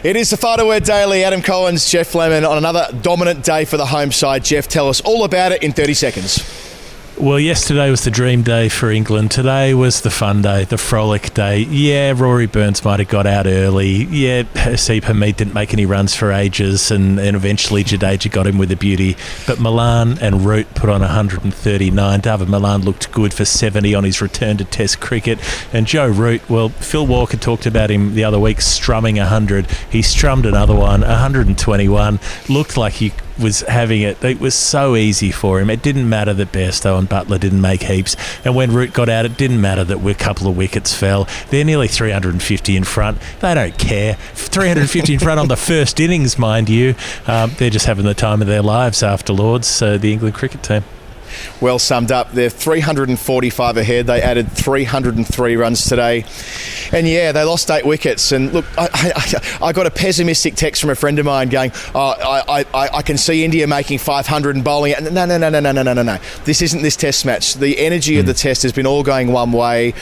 It is the Final Word Daily. Adam Collins, Geoff Lemon on another dominant day for the home side. Geoff, tell us all about it in 30 seconds. Well, yesterday was the dream day for England. Today was the fun day, the frolic day. Yeah, Rory Burns might have got out early. Yeah, Haseeb Hameed didn't make any runs for ages, and eventually Jadeja got him with a beauty. But Milan and Root put on 139. David Milan looked good for 70 on his return to Test cricket. And Joe Root, well, Phil Walker talked about him the other week, strumming 100. He strummed another one, 121. Looked like he was having it. It was so easy for him. It didn't matter that Bairstow and Butler didn't make heaps, and when Root got out, it didn't matter that a couple of wickets fell. They're nearly 350 in front. They don't care. 350 in front on the first innings, mind you. They're just having the time of their lives after Lords, the England cricket team. Well summed up. They're 345 ahead. They added 303 runs today. And yeah, they lost 8 wickets. And look, I got a pessimistic text from a friend of mine going, I can see India making 500 and bowling. No. This isn't this test match. The energy of the test has been all going one way.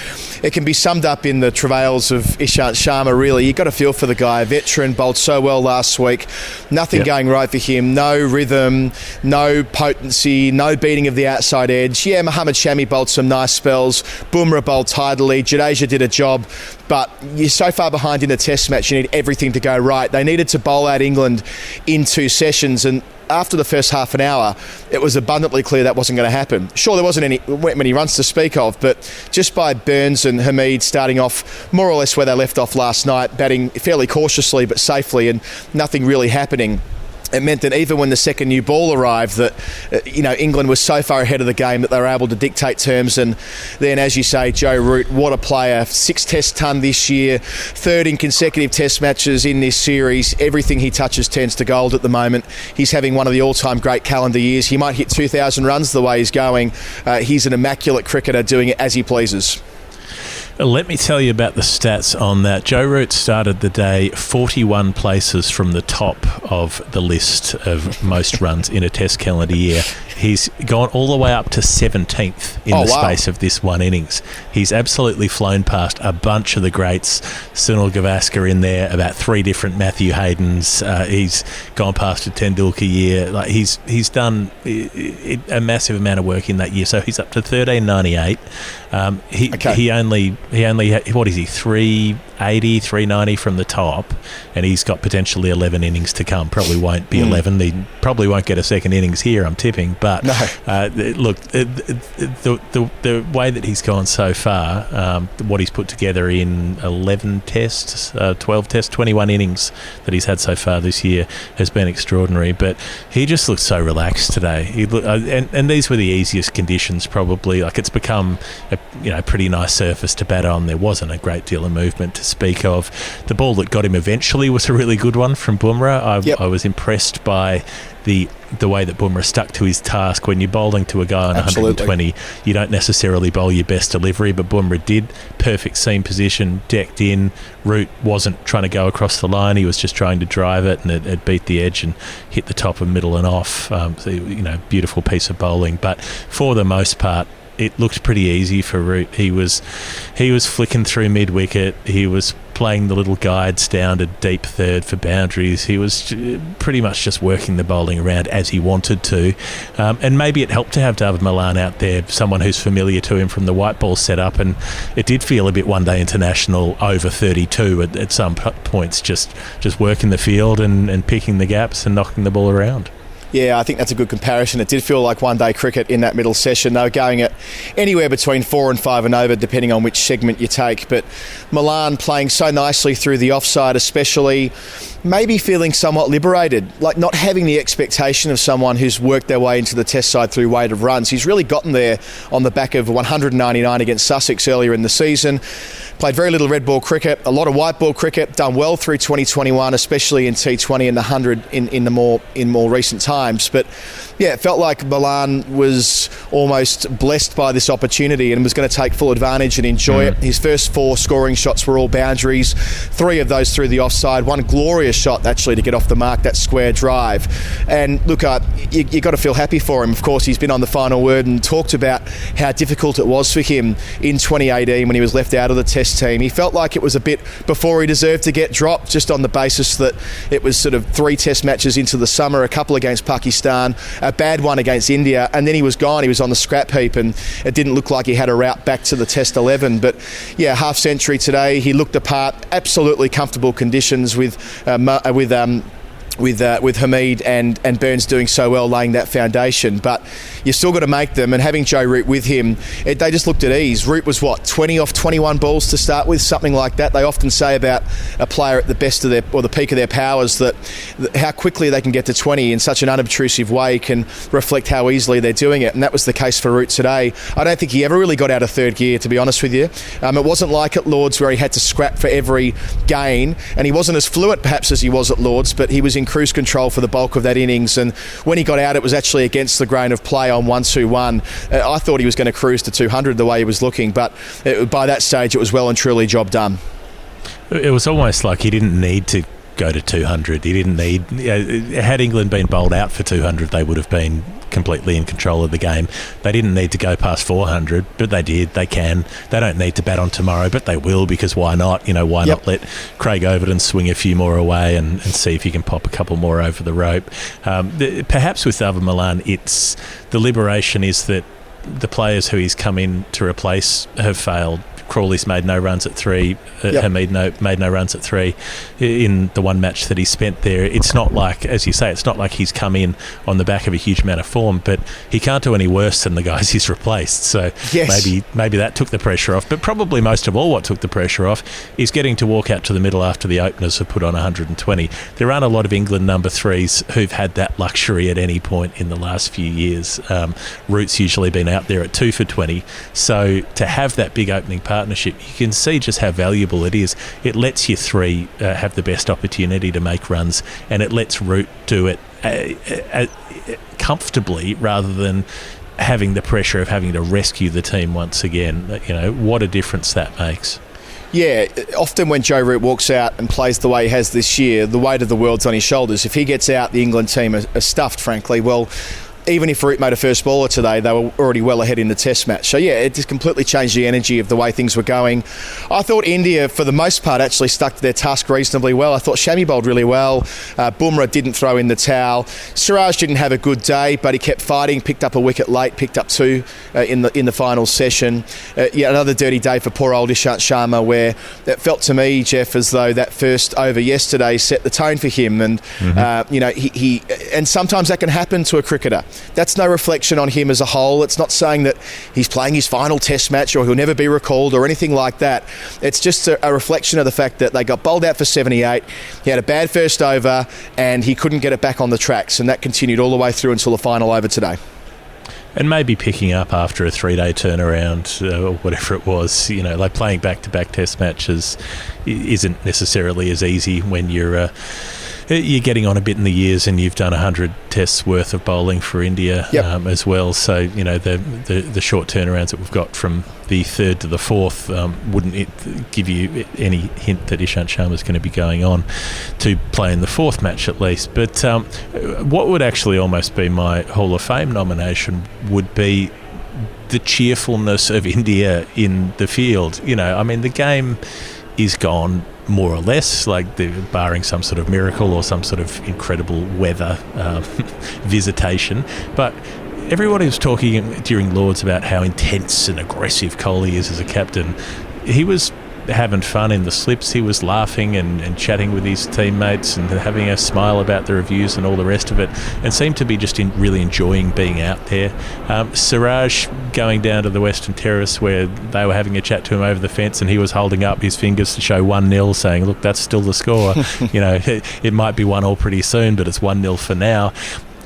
It can be summed up in the travails of Ishant Sharma, really. You've got a feel for the guy. A veteran, bowled so well last week. Nothing going right for him. No rhythm, no potency, no beating of the outside edge. Yeah, Mohammed Shami bowled some nice spells. Bumrah bowled tidily. Jadeja did a job. But you're so far behind in the test match, you need everything to go right. They needed to bowl out England in 2 sessions, and after the first half an hour, it was abundantly clear that wasn't going to happen. Sure, there wasn't many runs to speak of, but just by Burns and Hameed starting off more or less where they left off last night, batting fairly cautiously but safely, and nothing really happening, it meant that even when the second new ball arrived, that England was so far ahead of the game that they were able to dictate terms. And then, as you say, Joe Root, what a player! 6 test ton this year, 3rd in consecutive test matches in this series. Everything he touches turns to gold at the moment. He's having one of the all-time great calendar years. He might hit 2,000 runs the way he's going. He's an immaculate cricketer doing it as he pleases. Let me tell you about the stats on that. Joe Root started the day 41 places from the top of the list of most runs in a test calendar year. He's gone all the way up to 17th in the space of this one innings. He's absolutely flown past a bunch of the greats. Sunil Gavaskar in there, about 3 different Matthew Haydens. He's gone past a Tendulkar year. Like he's done a massive amount of work in that year. So he's up to 1398. He only what is he, 380, 390 from the top, and he's got potentially 11 innings to come. Probably won't be 11. He probably won't get a second innings here, I'm tipping. But look, the way that he's gone so far, what he's put together in 11 tests, 12 tests, 21 innings that he's had so far this year has been extraordinary. But he just looks so relaxed today. And these were the easiest conditions, probably. Like, it's become a pretty nice surface to bat on. There wasn't a great deal of movement to speak of. The ball that got him eventually was a really good one from Bumrah. I was impressed by the way that Bumrah stuck to his task. When you're bowling to a guy on 120, you don't necessarily bowl your best delivery, but Bumrah did. Perfect seam position, decked in. Root wasn't trying to go across the line. He was just trying to drive it, and it beat the edge and hit the top and middle and off. Beautiful piece of bowling. But for the most part, it looked pretty easy for Root. He was flicking through mid-wicket. He was playing the little guides down to deep third for boundaries. He was pretty much just working the bowling around as he wanted to. And maybe it helped to have David Milan out there, someone who's familiar to him from the white ball setup. And it did feel a bit one-day international over 32 at some points, just working the field and picking the gaps and knocking the ball around. Yeah, I think that's a good comparison. It did feel like one-day cricket in that middle session. They were going at anywhere between 4 and 5 and over, depending on which segment you take. But Milan playing so nicely through the offside, especially, maybe feeling somewhat liberated, like not having the expectation of someone who's worked their way into the test side through weight of runs. He's really gotten there on the back of 199 against Sussex earlier in the season. Played very little red ball cricket, a lot of white ball cricket, done well through 2021, especially in T20 and the 100 in more recent times. times. But yeah, it felt like Milan was almost blessed by this opportunity and was going to take full advantage and enjoy it. His first 4 scoring shots were all boundaries, 3 of those through the offside, one glorious shot actually to get off the mark, that square drive. And look, you got to feel happy for him. Of course, he's been on the final word and talked about how difficult it was for him in 2018 when he was left out of the Test team. He felt like it was a bit before he deserved to get dropped, just on the basis that it was sort of 3 Test matches into the summer, a couple against Pakistan, a bad one against India, and then he was gone. He was on the scrap heap, and it didn't look like he had a route back to the Test 11. But yeah, half century today. He looked apart. Absolutely comfortable conditions with Hamid and Burns doing so well, laying that foundation. But you've still got to make them, and having Joe Root with him, they just looked at ease. Root was 20 off 21 balls to start with, something like that. They often say about a player at the best of the peak of their powers that how quickly they can get to 20 in such an unobtrusive way can reflect how easily they're doing it, and that was the case for Root today. I don't think he ever really got out of third gear, to be honest with you. It wasn't like at Lords where he had to scrap for every gain, and he wasn't as fluent perhaps as he was at Lords, but he was in cruise control for the bulk of that innings, and when he got out it was actually against the grain of play on 1-2-1. I thought he was going to cruise to 200 the way he was looking, but by that stage it was well and truly job done. It was almost like he didn't need to go to 200. He didn't need... had England been bowled out for 200, they would have been completely in control of the game. They didn't need to go past 400, but they did. They can. They don't need to bat on tomorrow, but they will, because why not? Why not let Craig Overton swing a few more away and see if he can pop a couple more over the rope. Perhaps with Ava Milan, it's the liberation is that the players who he's come in to replace have failed. Crawley's made no runs at 3. Hamid made no runs at 3 in the one match that he spent there. It's not like, as you say, it's not like he's come in on the back of a huge amount of form, but he can't do any worse than the guys he's replaced. So maybe that took the pressure off. But probably most of all, what took the pressure off is getting to walk out to the middle after the openers have put on 120. There aren't a lot of England number 3s who've had that luxury at any point in the last few years. Root's usually been out there at 2 for 20. So to have that big opening partnership, you can see just how valuable it is. It lets your 3 have the best opportunity to make runs, and it lets Root do it comfortably rather than having the pressure of having to rescue the team once again. What a difference that makes. Yeah, often when Joe Root walks out and plays the way he has this year, the weight of the world's on his shoulders. If he gets out, the England team are stuffed, frankly. Well, even if Root made a first bowler today, they were already well ahead in the Test match. So yeah, it just completely changed the energy of the way things were going. I thought India, for the most part, actually stuck to their task reasonably well. I thought Shami bowled really well. Bumrah didn't throw in the towel. Siraj didn't have a good day, but he kept fighting, picked up a wicket late, picked up 2 in the final session. Another dirty day for poor old Ishant Sharma, where it felt to me, Geoff, as though that first over yesterday set the tone for him. And he and sometimes that can happen to a cricketer. That's no reflection on him as a whole. It's not saying that he's playing his final Test match or he'll never be recalled or anything like that. It's just a reflection of the fact that they got bowled out for 78. He had a bad first over and he couldn't get it back on the tracks, and that continued all the way through until the final over today. And maybe picking up after a 3-day turnaround or whatever it was, like playing back-to-back Test matches isn't necessarily as easy when you're getting on a bit in the years and you've done 100 tests worth of bowling for India as well. So, the short turnarounds that we've got from the 3rd to the 4th, wouldn't it give you any hint that Ishant Sharma is going to be going on to play in the 4th match at least? But what would actually almost be my Hall of Fame nomination would be the cheerfulness of India in the field. The game is gone more or less, barring some sort of miracle or some sort of incredible weather visitation. But everybody was talking during Lords about how intense and aggressive Kohli is as a captain. He was having fun in the slips. He was laughing and chatting with his teammates and having a smile about the reviews and all the rest of it, and seemed to be just really enjoying being out there. Siraj going down to the Western Terrace where they were having a chat to him over the fence, and he was holding up his fingers to show 1-0, saying, look, that's still the score. It might be 1-1 pretty soon, but it's 1-0 for now.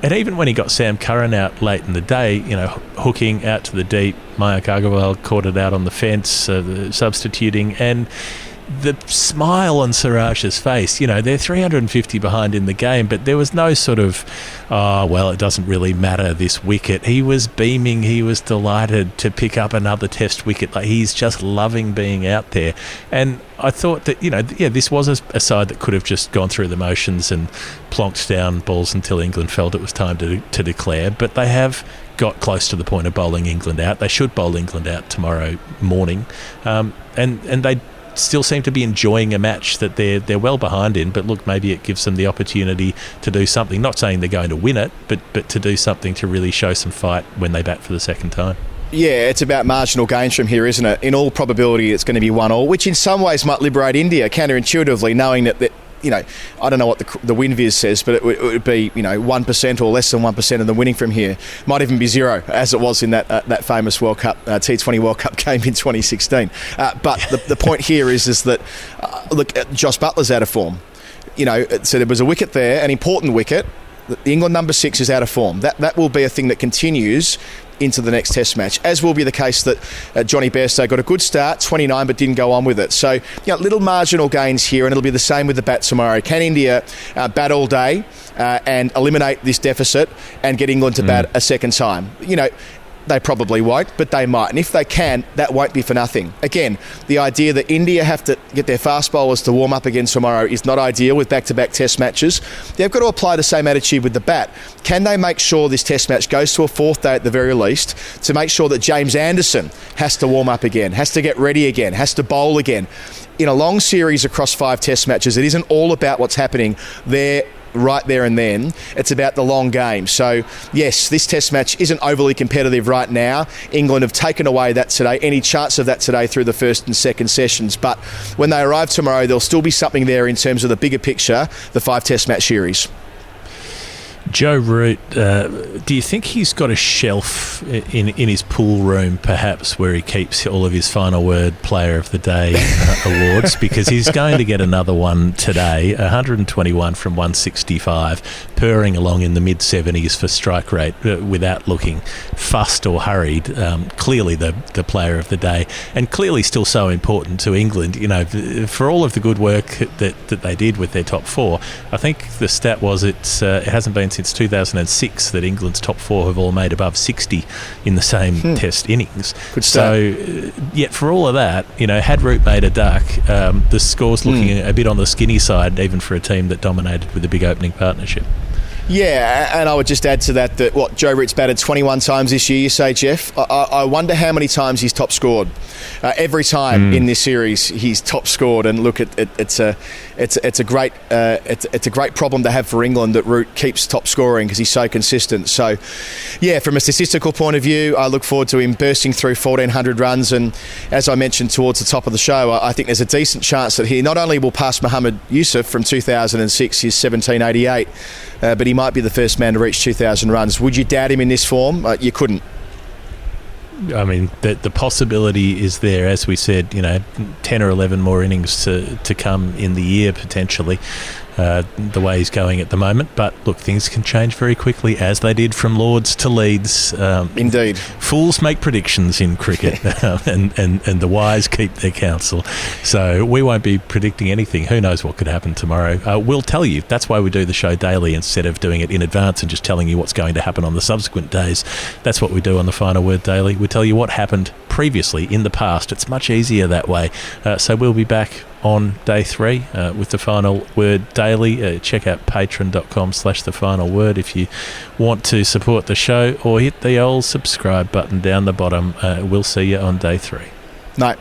And even when he got Sam Curran out late in the day, hooking out to the deep, Mayank Agarwal caught it out on the fence, substituting, and the smile on Siraj's face, they're 350 behind in the game, but there was no sort of, it doesn't really matter, this wicket. He was beaming. He was delighted to pick up another test wicket. Like, he's just loving being out there. And I thought that, this was a side that could have just gone through the motions and plonked down balls until England felt it was time to declare, but they have got close to the point of bowling England out. They should bowl England out tomorrow morning, and they still seem to be enjoying a match that they're well behind in. But look, maybe it gives them the opportunity to do something. Not saying they're going to win it, but to do something to really show some fight when they bat for the second time. Yeah, it's about marginal gains from here, isn't it? In all probability, it's going to be 1-1, which in some ways might liberate India, counterintuitively, knowing that I don't know what the win viz says, but it would be 1% or less than 1% of the winning from here. Might even be 0, as it was in that famous World Cup T20 World Cup game in 2016. But the point here is that look, Josh Buttler's out of form. So there was a wicket there, an important wicket. The England number 6 is out of form. That will be a thing that continues into the next test match, as will be the case that Johnny Bairstow got a good start, 29, but didn't go on with it. So, little marginal gains here, and it'll be the same with the bat tomorrow. Can India bat all day and eliminate this deficit and get England to bat a second time? They probably won't, but they might. And if they can, that won't be for nothing. Again, the idea that India have to get their fast bowlers to warm up again tomorrow is not ideal with back-to-back test matches. They've got to apply the same attitude with the bat. Can they make sure this test match goes to a fourth day at the very least, to make sure that James Anderson has to warm up again, has to get ready again, has to bowl again? In a long series across 5 test matches, it isn't all about what's happening there right there and then. It's about the long game. So yes, this test match isn't overly competitive right now. England have taken away that today, any chance of that today through the first and second sessions, but when they arrive tomorrow, there'll still be something there in terms of the bigger picture, the 5 test match series. Joe Root, do you think he's got a shelf in his pool room, perhaps, where he keeps all of his final word player of the day awards? Because he's going to get another one today, 121 from 165, purring along in the mid-70s for strike rate without looking fussed or hurried. Clearly the player of the day, and clearly still so important to England. For all of the good work that they did with their top 4, I think the stat was it hasn't been since 2006 that England's top 4 have all made above 60 in the same test innings. So, yet for all of that, had Root made a duck, the score's looking a bit on the skinny side, even for a team that dominated with a big opening partnership. Yeah, and I would just add to that Joe Root's batted 21 times this year, you say, Geoff. I wonder how many times he's top scored. Every time in this series he's top scored, and look, it's a great problem to have for England that Root keeps top scoring because he's so consistent. So, yeah, from a statistical point of view, I look forward to him bursting through 1,400 runs, and as I mentioned towards the top of the show, I think there's a decent chance that he not only will pass Mohammed Yusuf from 2006, his 1788, but he might be the first man to reach 2,000 runs. Would you doubt him in this form? You couldn't. I mean, the possibility is there, as we said, 10 or 11 more innings to come in the year, potentially, the way he's going at the moment. But look, things can change very quickly, as they did from Lords to Leeds. Indeed. Fools make predictions in cricket, and the wise keep their counsel. So we won't be predicting anything. Who knows what could happen tomorrow? We'll tell you. That's why we do the show daily instead of doing it in advance and just telling you what's going to happen on the subsequent days. That's what we do on the Final Word Daily. We tell you what happened previously in the past. It's much easier that way. So we'll be back on day 3 with the Final Word Daily. Check out patreon.com/the final word if you want to support the show, or hit the old subscribe button down the bottom. We'll see you on day 3. Night.